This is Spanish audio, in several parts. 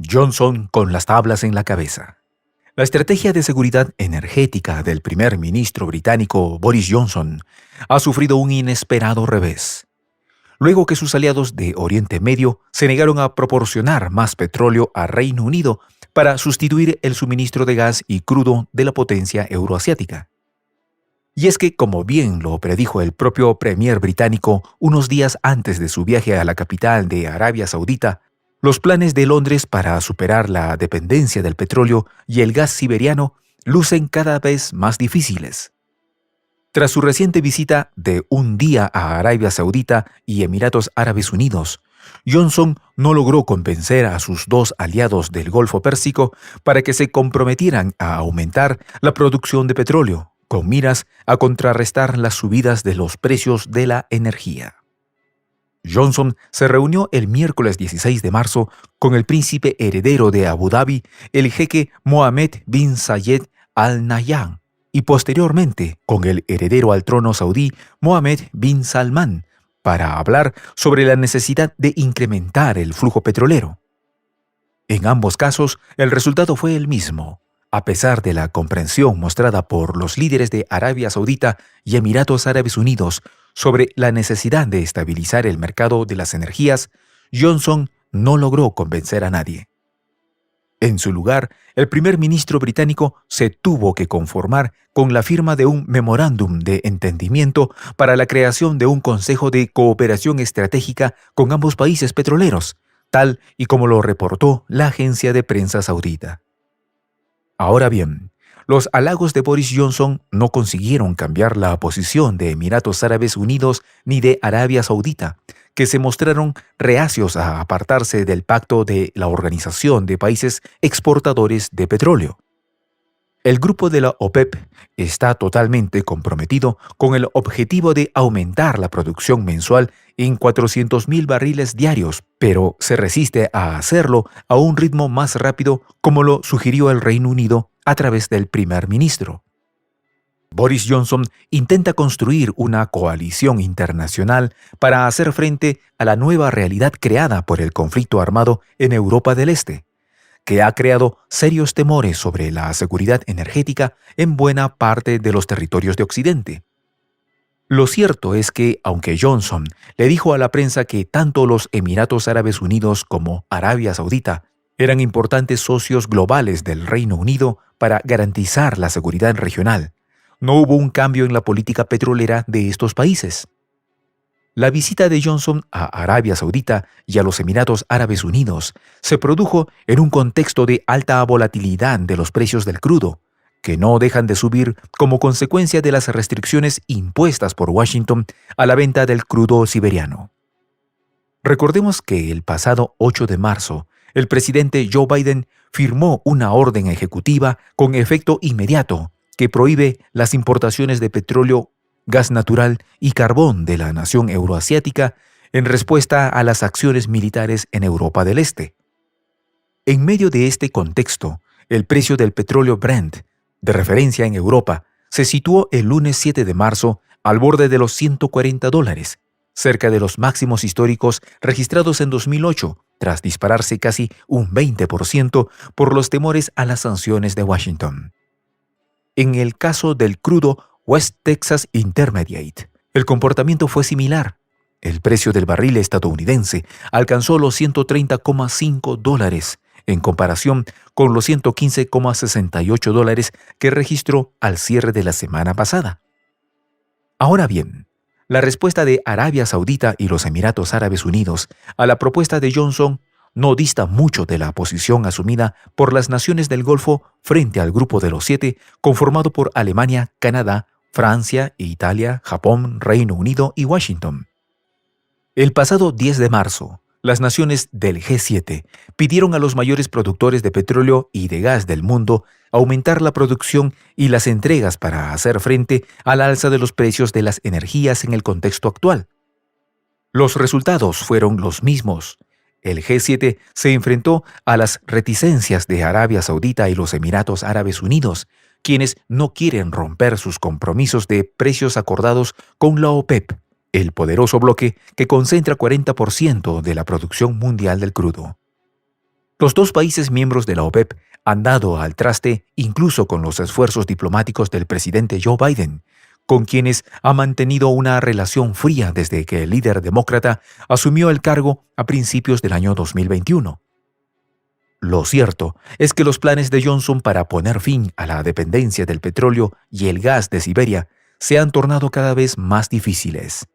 Johnson con las tablas en la cabeza. La estrategia de seguridad energética del primer ministro británico Boris Johnson ha sufrido un inesperado revés. Luego que sus aliados de Oriente Medio se negaron a proporcionar más petróleo a Reino Unido para sustituir el suministro de gas y crudo de la potencia euroasiática. Y es que, como bien lo predijo el propio premier británico unos días antes de su viaje a la capital de Arabia Saudita, los planes de Londres para superar la dependencia del petróleo y el gas siberiano lucen cada vez más difíciles. Tras su reciente visita de un día a Arabia Saudita y Emiratos Árabes Unidos, Johnson no logró convencer a sus dos aliados del Golfo Pérsico para que se comprometieran a aumentar la producción de petróleo, con miras a contrarrestar las subidas de los precios de la energía. Johnson se reunió el miércoles 16 de marzo con el príncipe heredero de Abu Dhabi, el jeque Mohammed bin Zayed Al Nahyan, y posteriormente con el heredero al trono saudí Mohammed bin Salman, para hablar sobre la necesidad de incrementar el flujo petrolero. En ambos casos, el resultado fue el mismo. A pesar de la comprensión mostrada por los líderes de Arabia Saudita y Emiratos Árabes Unidos sobre la necesidad de estabilizar el mercado de las energías, Johnson no logró convencer a nadie. En su lugar, el primer ministro británico se tuvo que conformar con la firma de un memorándum de entendimiento para la creación de un Consejo de Cooperación Estratégica con ambos países petroleros, tal y como lo reportó la agencia de prensa saudita. Ahora bien, los halagos de Boris Johnson no consiguieron cambiar la posición de Emiratos Árabes Unidos ni de Arabia Saudita, que se mostraron reacios a apartarse del pacto de la Organización de Países Exportadores de Petróleo. El grupo de la OPEP está totalmente comprometido con el objetivo de aumentar la producción mensual en 400,000 barriles diarios, pero se resiste a hacerlo a un ritmo más rápido como lo sugirió el Reino Unido a través del primer ministro. Boris Johnson intenta construir una coalición internacional para hacer frente a la nueva realidad creada por el conflicto armado en Europa del Este, que ha creado serios temores sobre la seguridad energética en buena parte de los territorios de Occidente. Lo cierto es que, aunque Johnson le dijo a la prensa que tanto los Emiratos Árabes Unidos como Arabia Saudita eran importantes socios globales del Reino Unido para garantizar la seguridad regional, no hubo un cambio en la política petrolera de estos países. La visita de Johnson a Arabia Saudita y a los Emiratos Árabes Unidos se produjo en un contexto de alta volatilidad de los precios del crudo, que no dejan de subir como consecuencia de las restricciones impuestas por Washington a la venta del crudo siberiano. Recordemos que el pasado 8 de marzo, el presidente Joe Biden firmó una orden ejecutiva con efecto inmediato que prohíbe las importaciones de petróleo, gas natural y carbón de la nación euroasiática en respuesta a las acciones militares en Europa del Este. En medio de este contexto, el precio del petróleo Brent, de referencia en Europa, se situó el lunes 7 de marzo al borde de los $140, cerca de los máximos históricos registrados en 2008, tras dispararse casi un 20% por los temores a las sanciones de Washington. En el caso del crudo West Texas Intermediate, el comportamiento fue similar. El precio del barril estadounidense alcanzó los $130,5 en comparación con los $115,68 que registró al cierre de la semana pasada. Ahora bien, la respuesta de Arabia Saudita y los Emiratos Árabes Unidos a la propuesta de Johnson no dista mucho de la posición asumida por las naciones del Golfo frente al Grupo de los 7, conformado por Alemania, Canadá, Francia, Italia, Japón, Reino Unido y Washington. El pasado 10 de marzo, las naciones del G7 pidieron a los mayores productores de petróleo y de gas del mundo aumentar la producción y las entregas para hacer frente al alza de los precios de las energías en el contexto actual. Los resultados fueron los mismos. El G7 se enfrentó a las reticencias de Arabia Saudita y los Emiratos Árabes Unidos, quienes no quieren romper sus compromisos de precios acordados con la OPEP, el poderoso bloque que concentra 40% de la producción mundial del crudo. Los dos países miembros de la OPEP han dado al traste incluso con los esfuerzos diplomáticos del presidente Joe Biden, con quienes ha mantenido una relación fría desde que el líder demócrata asumió el cargo a principios del año 2021. Lo cierto es que los planes de Johnson para poner fin a la dependencia del petróleo y el gas de Siberia se han tornado cada vez más difíciles.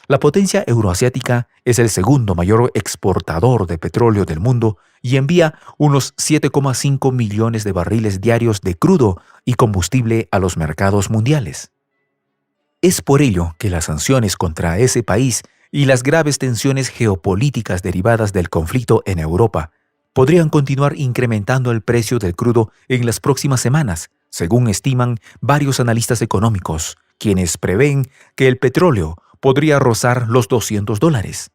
La potencia euroasiática es el segundo mayor exportador de petróleo del mundo y envía unos 7,5 millones de barriles diarios de crudo y combustible a los mercados mundiales. Es por ello que las sanciones contra ese país y las graves tensiones geopolíticas derivadas del conflicto en Europa podrían continuar incrementando el precio del crudo en las próximas semanas, según estiman varios analistas económicos, quienes prevén que el petróleo podría rozar los $200.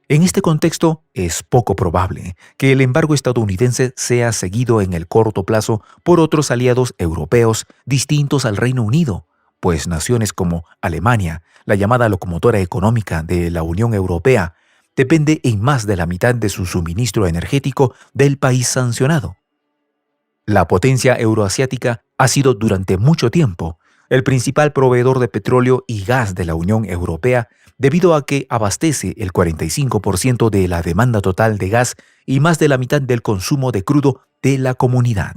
En este contexto, es poco probable que el embargo estadounidense sea seguido en el corto plazo por otros aliados europeos distintos al Reino Unido, pues naciones como Alemania, la llamada locomotora económica de la Unión Europea, depende en más de la mitad de su suministro energético del país sancionado. La potencia euroasiática ha sido durante mucho tiempo el principal proveedor de petróleo y gas de la Unión Europea debido a que abastece el 45% de la demanda total de gas y más de la mitad del consumo de crudo de la comunidad.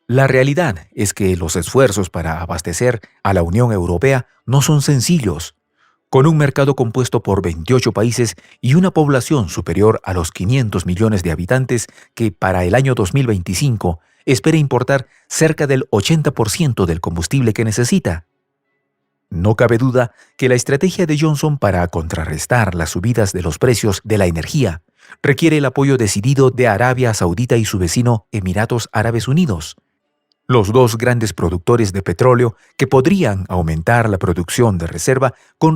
La realidad es que los esfuerzos para abastecer a la Unión Europea no son sencillos. Con un mercado compuesto por 28 países y una población superior a los 500 millones de habitantes que para el año 2025 espera importar cerca del 80% del combustible que necesita. No cabe duda que la estrategia de Johnson para contrarrestar las subidas de los precios de la energía requiere el apoyo decidido de Arabia Saudita y su vecino Emiratos Árabes Unidos, los dos grandes productores de petróleo que podrían aumentar la producción de reserva con